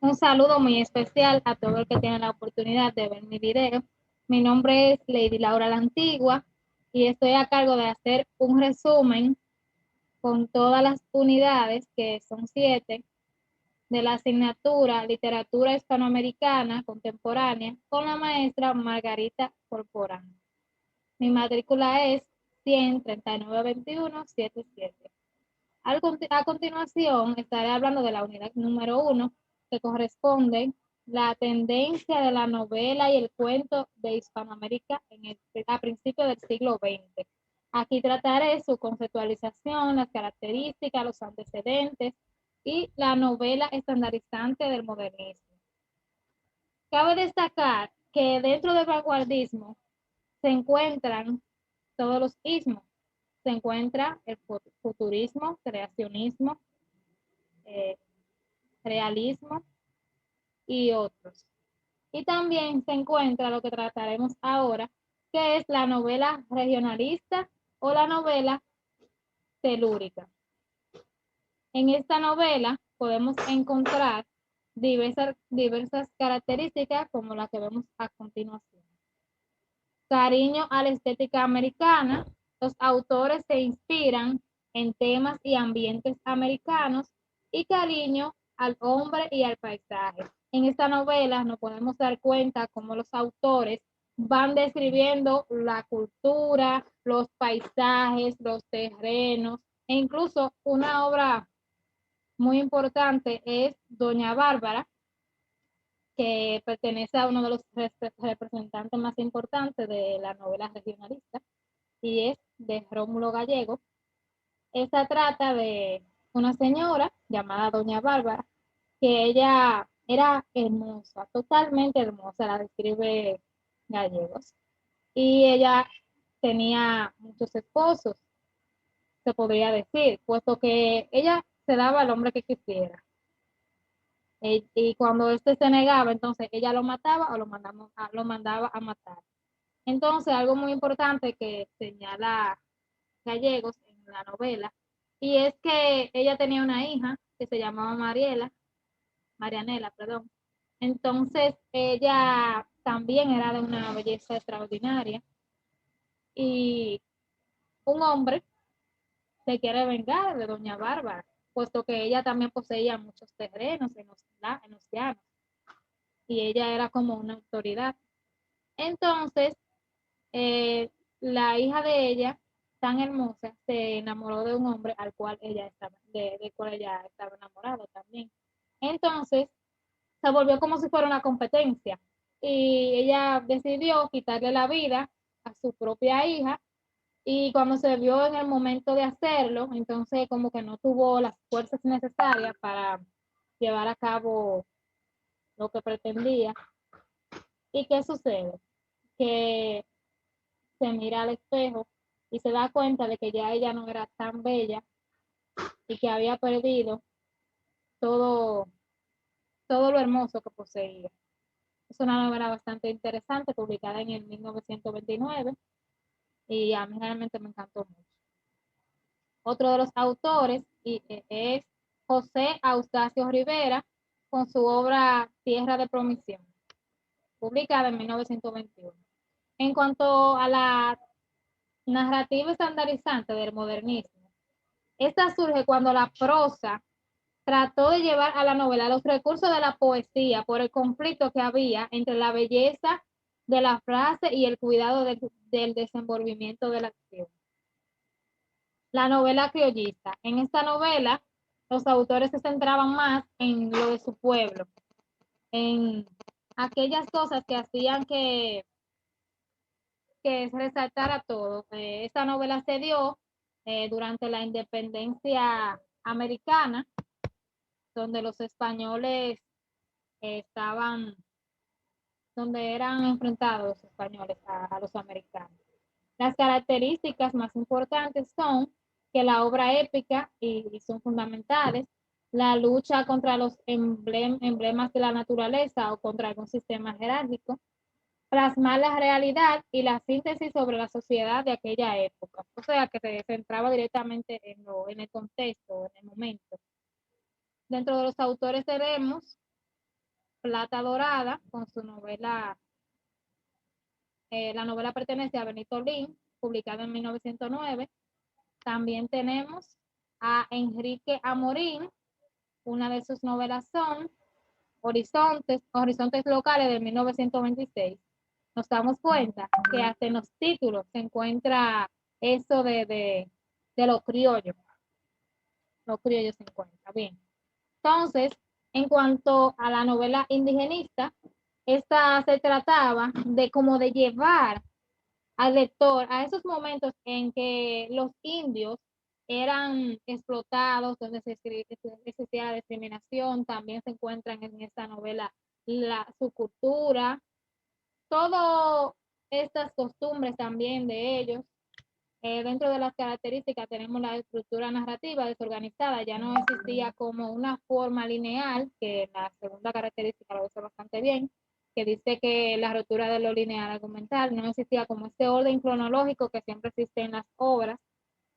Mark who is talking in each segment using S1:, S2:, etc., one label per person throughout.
S1: Un saludo muy especial a todo el que tiene la oportunidad de ver mi video. Mi nombre es Lady Laura la Antigua y estoy a cargo de hacer un resumen con todas las unidades, que son 7, de la asignatura Literatura Hispanoamericana Contemporánea con la maestra Margarita Corporán. Mi matrícula es 100-3921-77. A continuación, estaré hablando de la unidad número 1, que corresponde la tendencia de la novela y el cuento de Hispanoamérica a principios del siglo XX. Aquí trataré su conceptualización, las características, los antecedentes y la novela estandarizante del modernismo. Cabe destacar que dentro del vanguardismo se encuentran todos los ismos. Se encuentra el futurismo, creacionismo, eh, realismo y otros. Y también se encuentra lo que trataremos ahora, que es la novela regionalista o la novela telúrica. En esta novela podemos encontrar diversas características como las que vemos a continuación. Cariño a la estética americana. Los autores se inspiran en temas y ambientes americanos y cariño al hombre y al paisaje. En esta novela nos podemos dar cuenta cómo los autores van describiendo la cultura, los paisajes, los terrenos, e incluso una obra muy importante es Doña Bárbara, que pertenece a uno de los representantes más importantes de la novela regionalista, y es de Rómulo Gallego. Esta trata de una señora llamada Doña Bárbara, que ella era hermosa, totalmente hermosa, la describe Gallegos, y ella tenía muchos esposos, se podría decir, puesto que ella se daba al hombre que quisiera. Y cuando este se negaba, entonces ella lo mataba o lo mandaba a matar. Entonces, algo muy importante que señala Gallegos en la novela, y es que ella tenía una hija que se llamaba Marianela, perdón. Entonces, ella también era de una belleza extraordinaria, y un hombre se quiere vengar de doña Bárbara, puesto que ella también poseía muchos terrenos en los llanos, y ella era como una autoridad. Entonces, eh, la hija de ella, tan hermosa, se enamoró de un hombre del cual ella estaba enamorada también. Entonces, se volvió como si fuera una competencia, y ella decidió quitarle la vida a su propia hija, y cuando se vio en el momento de hacerlo, entonces como que no tuvo las fuerzas necesarias para llevar a cabo lo que pretendía. ¿Y qué sucede? Que se mira al espejo y se da cuenta de que ya ella no era tan bella y que había perdido todo, todo lo hermoso que poseía. Es una novela bastante interesante, publicada en el 1929, y a mí realmente me encantó mucho. Otro de los autores es José Eustacio Rivera, con su obra Tierra de Promisión, publicada en 1921. En cuanto a la narrativa estandarizante del modernismo, esta surge cuando la prosa trató de llevar a la novela los recursos de la poesía por el conflicto que había entre la belleza de la frase y el cuidado del desenvolvimiento de la acción. La novela criollista. En esta novela, los autores se centraban más en lo de su pueblo, en aquellas cosas que hacían que resaltara todo. Esta novela se dio durante la independencia americana, donde los españoles estaban, donde eran enfrentados los españoles a los americanos. Las características más importantes son que la obra épica, y son fundamentales, la lucha contra los emblemas de la naturaleza o contra algún sistema jerárquico, plasmar la realidad y la síntesis sobre la sociedad de aquella época. O sea, que se centraba directamente en el contexto, en el momento. Dentro de los autores tenemos Plata Dorada con su novela, la novela pertenece a Benito Lin, publicada en 1909. También tenemos a Enrique Amorín, una de sus novelas son Horizontes Locales de 1926. Nos damos cuenta que hasta en los títulos se encuentra eso de lo criollo. Lo criollo se encuentra bien. Entonces, en cuanto a la novela indigenista, esta se trataba de como de llevar al lector a esos momentos en que los indios eran explotados, donde se existía la discriminación. También se encuentran en esta novela su cultura, todas estas costumbres también de ellos. Dentro de las características tenemos la estructura narrativa desorganizada, ya no existía como una forma lineal, que la segunda característica lo dice bastante bien, que dice que la ruptura de lo lineal argumental no existía como este orden cronológico que siempre existe en las obras.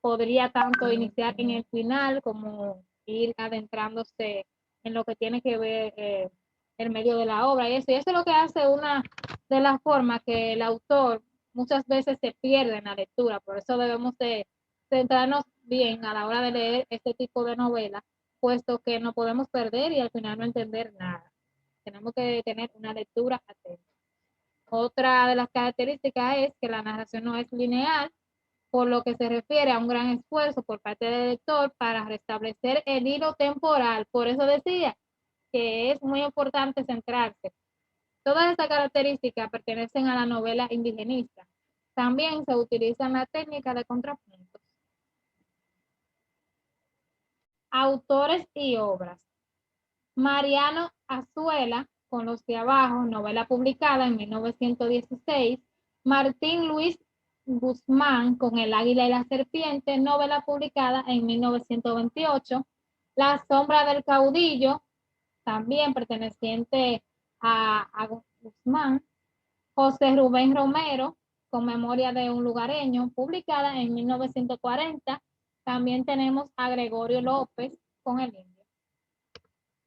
S1: Podría tanto iniciar en el final como ir adentrándose en lo que tiene que ver el medio de la obra y eso. Y eso es lo que hace una de las formas que el autor muchas veces se pierde en la lectura. Por eso debemos de centrarnos bien a la hora de leer este tipo de novelas, puesto que no podemos perder y al final no entender nada. Tenemos que tener una lectura atenta. Otra de las características es que la narración no es lineal, por lo que se refiere a un gran esfuerzo por parte del lector para restablecer el hilo temporal. Por eso decía que es muy importante centrarse. Todas estas características pertenecen a la novela indigenista. También se utiliza la técnica de contrapuntos. Autores y obras. Mariano Azuela, con los de abajo, novela publicada en 1916. Martín Luis Guzmán, con El águila y la serpiente, novela publicada en 1928. La sombra del caudillo, también perteneciente a Guzmán. José Rubén Romero, con Memoria de un lugareño, publicada en 1940. También tenemos a Gregorio López, con El indio.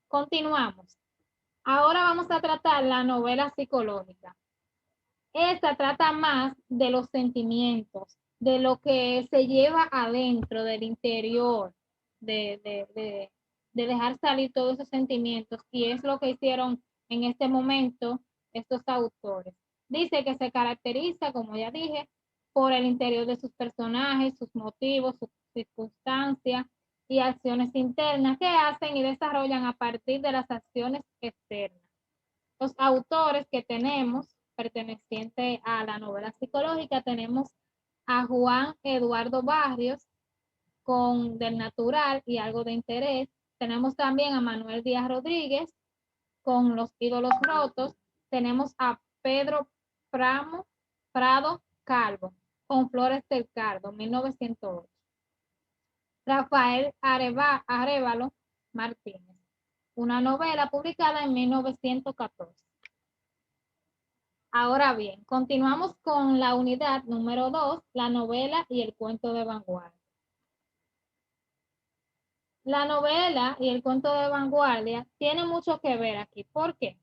S1: Continuamos. Ahora vamos a tratar la novela psicológica. Esta trata más de los sentimientos, de lo que se lleva adentro, del interior, de dejar salir todos esos sentimientos. Y es lo que hicieron en este momento estos autores. Dice que se caracteriza, como ya dije, por el interior de sus personajes, sus motivos, sus circunstancias y acciones internas que hacen y desarrollan a partir de las acciones externas. Los autores que tenemos pertenecientes a la novela psicológica, tenemos a Juan Eduardo Barrios con Del Natural y Algo de Interés. Tenemos también a Manuel Díaz Rodríguez con Los ídolos rotos. Tenemos a Pedro Prado Calvo con Flores del Cardo, 1908. Rafael Arévalo Martínez, una novela publicada en 1914. Ahora bien, continuamos con la unidad número 2, la novela y el cuento de vanguardia. La novela y el cuento de vanguardia tienen mucho que ver aquí. ¿Por qué?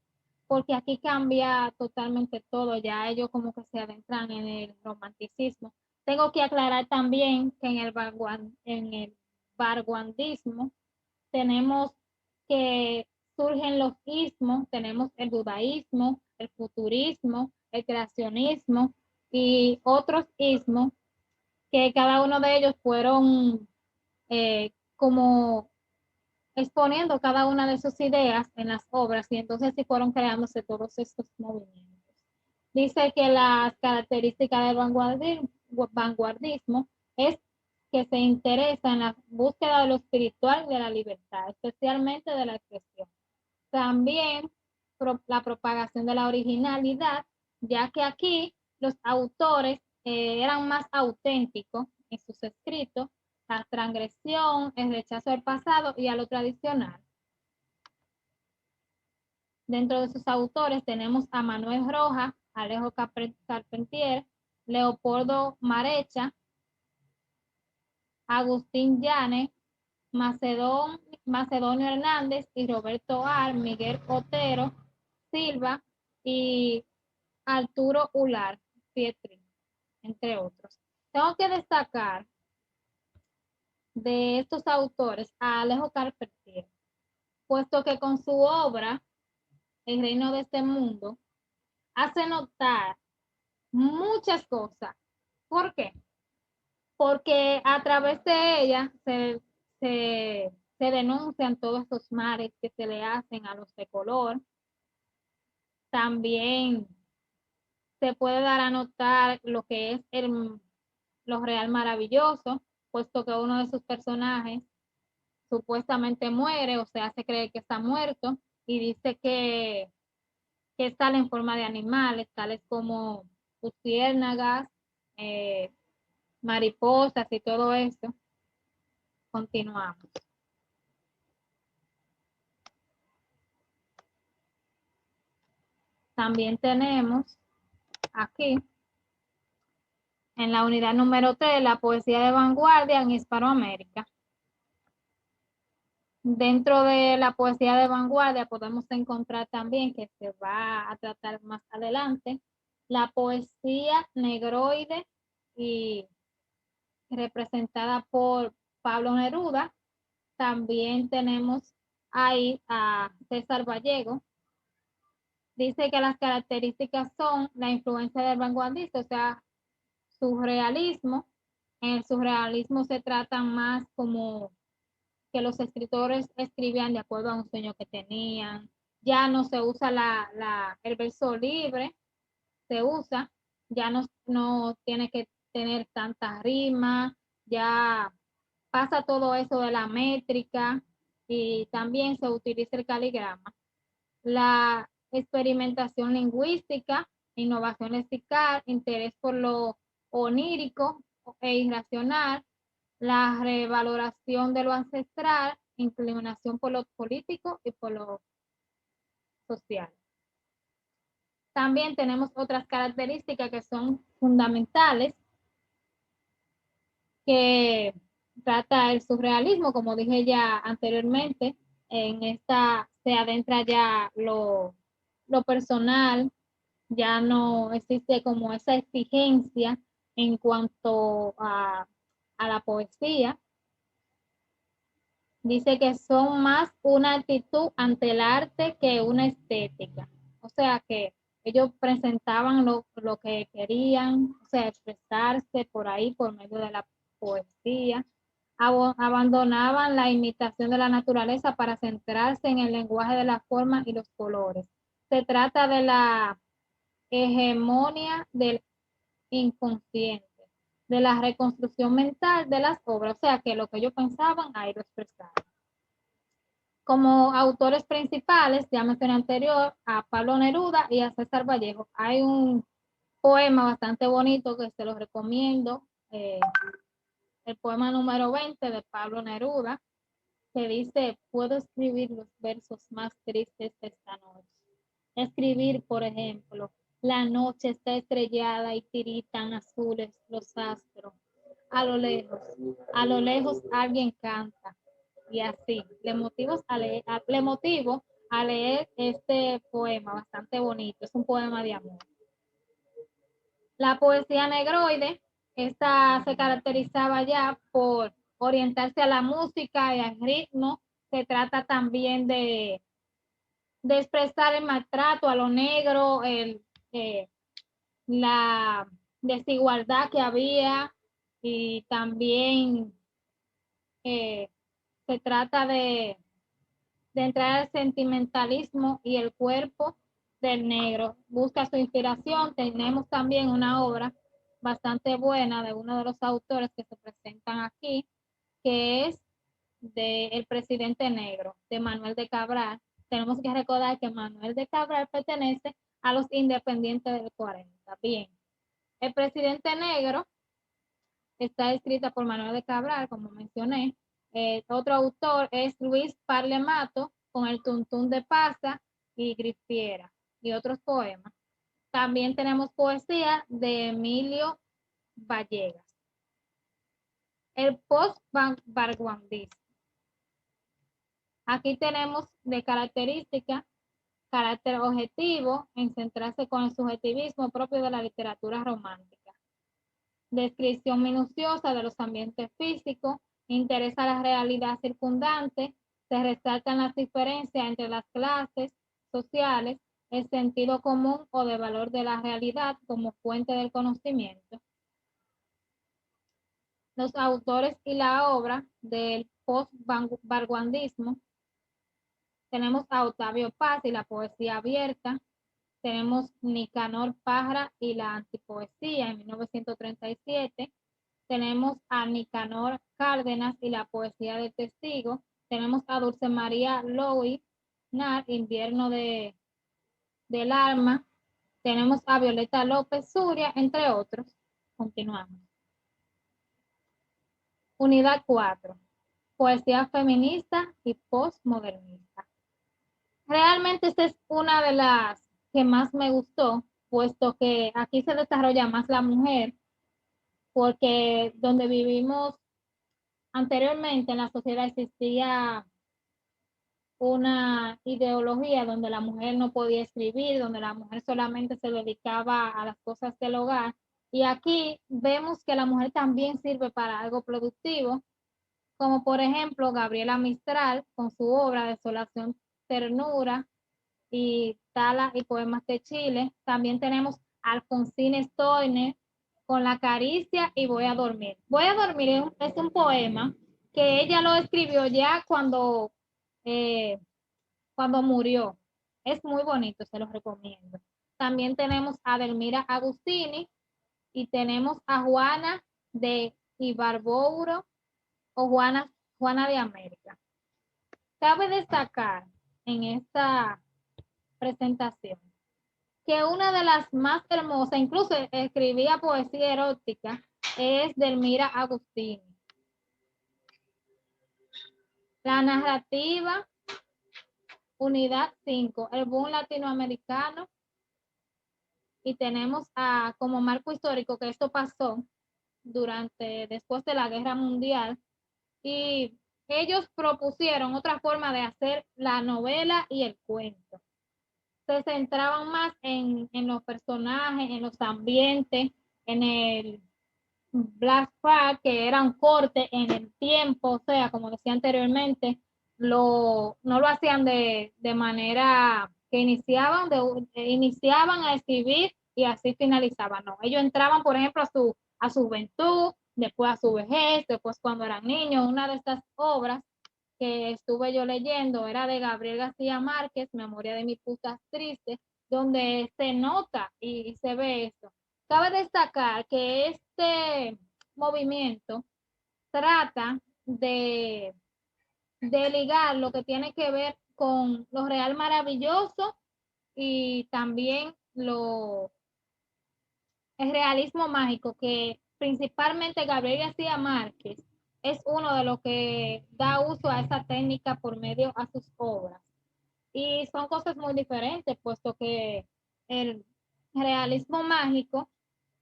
S1: Porque aquí cambia totalmente todo, ya ellos como que se adentran en el romanticismo. Tengo que aclarar también que en el vanguardismo tenemos que surgen los ismos, tenemos el dudaísmo, el futurismo, el creacionismo y otros ismos que cada uno de ellos fueron como exponiendo cada una de sus ideas en las obras y entonces sí fueron creándose todos estos movimientos. Dice que las características del vanguardismo es que se interesa en la búsqueda de lo espiritual y de la libertad, especialmente de la expresión. También la propagación de la originalidad, ya que aquí los autores eran más auténticos en sus escritos, la transgresión, el rechazo del pasado y a lo tradicional. Dentro de sus autores tenemos a Manuel Rojas, Alejo Carpentier, Leopoldo Marecha, Agustín Llanes, Macedonio Hernández y Roberto Ar, Miguel Otero, Silva y Arturo Ular Pietri, entre otros. Tengo que destacar de estos autores a Alejo Carpentier, puesto que con su obra, El reino de este mundo, hace notar muchas cosas. ¿Por qué? Porque a través de ella se denuncian todos estos mares que se le hacen a los de color. También se puede dar a notar lo que es lo real maravilloso, puesto que uno de sus personajes supuestamente muere o se hace creer que está muerto y dice que sale en forma de animales, tales como luciérnagas, eh, mariposas y todo eso. Continuamos. También tenemos aquí, en la unidad número 3, la poesía de vanguardia en Hispanoamérica. Dentro de la poesía de vanguardia podemos encontrar también, que se va a tratar más adelante, la poesía negroide y representada por Pablo Neruda. También tenemos ahí a César Vallejo. Dice que las características son la influencia del vanguardista, o sea, surrealismo. En el surrealismo se trata más como que los escritores escribían de acuerdo a un sueño que tenían. Ya no se usa el verso libre, se usa, ya no tiene que tener tanta rima, ya pasa todo eso de la métrica y también se utiliza el caligrama. La experimentación lingüística, innovación lexical, interés por lo onírico e irracional, la revaloración de lo ancestral, inclinación por lo político y por lo social. También tenemos otras características que son fundamentales, que trata el surrealismo, como dije ya anteriormente. En esta se adentra ya lo personal, ya no existe como esa exigencia en cuanto a la poesía. Dice que son más una actitud ante el arte que una estética. O sea que ellos presentaban lo que querían, o sea, expresarse por ahí por medio de la poesía. Abandonaban la imitación de la naturaleza para centrarse en el lenguaje de la forma y los colores. Se trata de la hegemonía del inconsciente, de la reconstrucción mental de las obras, o sea que lo que ellos pensaban, ahí lo expresaban. Como autores principales, ya mencioné anterior, a Pablo Neruda y a César Vallejo. Hay un poema bastante bonito que se los recomiendo, el poema número 20 de Pablo Neruda, que dice: puedo escribir los versos más tristes de esta noche. Escribir, por ejemplo, la noche está estrellada y tiritan azules los astros. A lo lejos alguien canta. Y así, le motivo a leer este poema bastante bonito. Es un poema de amor. La poesía negroide, esta se caracterizaba ya por orientarse a la música y al ritmo. Se trata también de expresar el maltrato a lo negro, la desigualdad que había y también eh, se trata de entrar al sentimentalismo y el cuerpo del negro. Busca su inspiración. Tenemos también una obra bastante buena de uno de los autores que se presentan aquí, que es de El presidente negro, de Manuel de Cabral. Tenemos que recordar que Manuel de Cabral pertenece a los independientes del 40. Bien, El presidente negro está escrita por Manuel de Cabral, como mencioné. Otro autor es Luis Parlemato, con El tuntún de Pasa y Grifiera, y otros poemas. También tenemos poesía de Emilio Vallegas. El post-vanguardismo. Aquí tenemos de característica Carácter objetivo, en centrarse con el subjetivismo propio de la literatura romántica. Descripción minuciosa de los ambientes físicos, interesa la realidad circundante, se resaltan las diferencias entre las clases sociales, el sentido común o de valor de la realidad como fuente del conocimiento. Los autores y la obra del post-vanguardismo. Tenemos a Octavio Paz y la poesía abierta. Tenemos Nicanor Parra y la antipoesía en 1937. Tenemos a Nicanor Cárdenas y la poesía de testigo. Tenemos a Dulce María Louis Nar, Invierno del Alma. Tenemos a Violeta López Suria, entre otros. Continuamos. Unidad 4. Poesía feminista y postmodernista. Realmente esta es una de las que más me gustó, puesto que aquí se desarrolla más la mujer, porque donde vivimos anteriormente en la sociedad existía una ideología donde la mujer no podía escribir, donde la mujer solamente se dedicaba a las cosas del hogar. Y aquí vemos que la mujer también sirve para algo productivo, como por ejemplo Gabriela Mistral con su obra Desolación, Ternura y Tala y Poemas de Chile. También tenemos a Alfonsina Stoiner con La Caricia y Voy a Dormir. Voy a Dormir es un poema que ella lo escribió ya cuando murió. Es muy bonito, se los recomiendo. También tenemos a Delmira Agustini y tenemos a Juana de Ibarbouro o Juana de América. Cabe destacar en esta presentación que una de las más hermosas, incluso escribía poesía erótica, es Delmira Agustini. La narrativa, unidad 5, el boom latinoamericano, y tenemos como marco histórico que esto pasó después de la Guerra Mundial, y ellos propusieron otra forma de hacer la novela y el cuento. Se centraban más en los personajes, en los ambientes, en el Black Fact, que era un corte en el tiempo, o sea, como decía anteriormente, no lo hacían de manera que iniciaban a escribir y así finalizaban, no. Ellos entraban, por ejemplo, a su juventud, después a su vejez, después cuando eran niños. Una de estas obras que estuve yo leyendo era de Gabriel García Márquez, Memoria de mis putas tristes, donde se nota y se ve esto. Cabe destacar que este movimiento trata de ligar lo que tiene que ver con lo real maravilloso y también el realismo mágico, que principalmente Gabriel García Márquez es uno de los que da uso a esa técnica por medio a sus obras. Y son cosas muy diferentes, puesto que el realismo mágico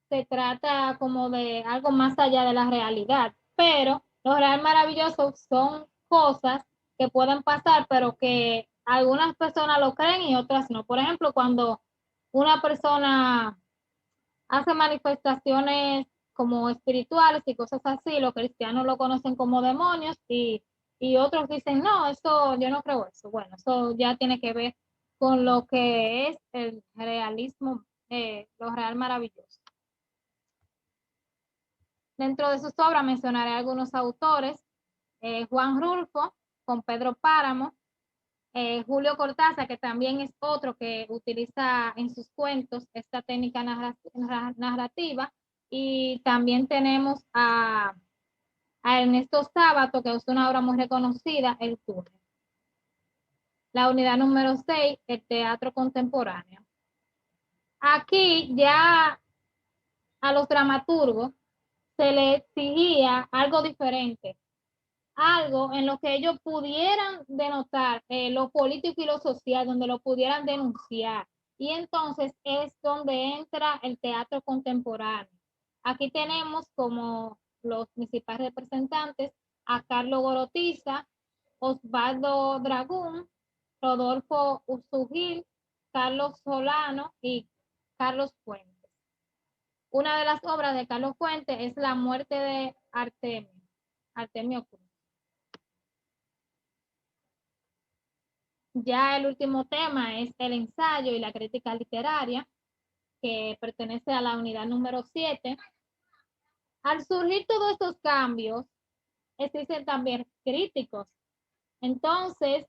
S1: se trata como de algo más allá de la realidad, pero lo real maravilloso son cosas que pueden pasar, pero que algunas personas lo creen y otras no. Por ejemplo, cuando una persona hace manifestaciones como espirituales y cosas así, los cristianos lo conocen como demonios y otros dicen, no, eso yo no creo eso. Bueno, eso ya tiene que ver con lo que es el realismo, lo real maravilloso. Dentro de sus obras mencionaré algunos autores, Juan Rulfo con Pedro Páramo, Julio Cortázar, que también es otro que utiliza en sus cuentos esta técnica narrativa, y también tenemos a Ernesto Sábato, que es una obra muy reconocida, El Túnel. La unidad número 6, el teatro contemporáneo. Aquí ya a los dramaturgos se les exigía algo diferente, algo en lo que ellos pudieran denotar lo político y lo social, donde lo pudieran denunciar. Y entonces es donde entra el teatro contemporáneo. Aquí tenemos como los principales representantes a Carlos Gorotiza, Osvaldo Dragún, Rodolfo Usugil Carlos Solano y Carlos Fuentes. Una de las obras de Carlos Fuentes es La muerte de Artemio Cruz. Ya el último tema es el ensayo y la crítica literaria, que pertenece a la unidad número 7. Al surgir todos estos cambios, existen también críticos. Entonces,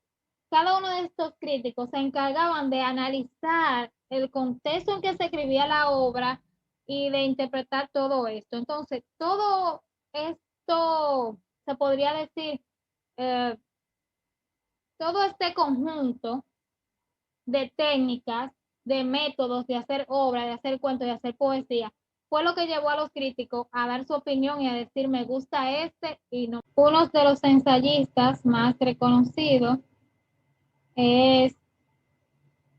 S1: cada uno de estos críticos se encargaban de analizar el contexto en que se escribía la obra y de interpretar todo esto. Entonces, todo esto, se podría decir, eh, todo este conjunto de técnicas, de métodos de hacer obra, de hacer cuentos, de hacer poesía, fue lo que llevó a los críticos a dar su opinión y a decir me gusta este y no. Uno de los ensayistas más reconocidos es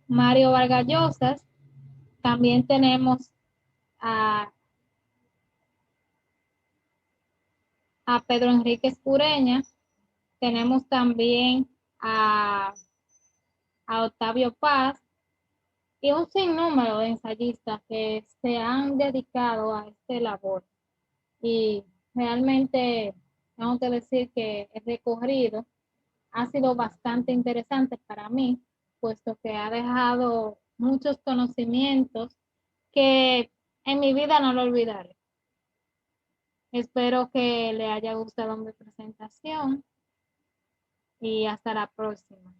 S1: Mario Vargas Llosa. También tenemos a, a Pedro Enrique Ureña, tenemos también a Octavio Paz y un sinnúmero de ensayistas que se han dedicado a este labor. Y realmente tengo que decir que el recorrido ha sido bastante interesante para mí, puesto que ha dejado muchos conocimientos que en mi vida no lo olvidaré. Espero que le haya gustado mi presentación y hasta la próxima.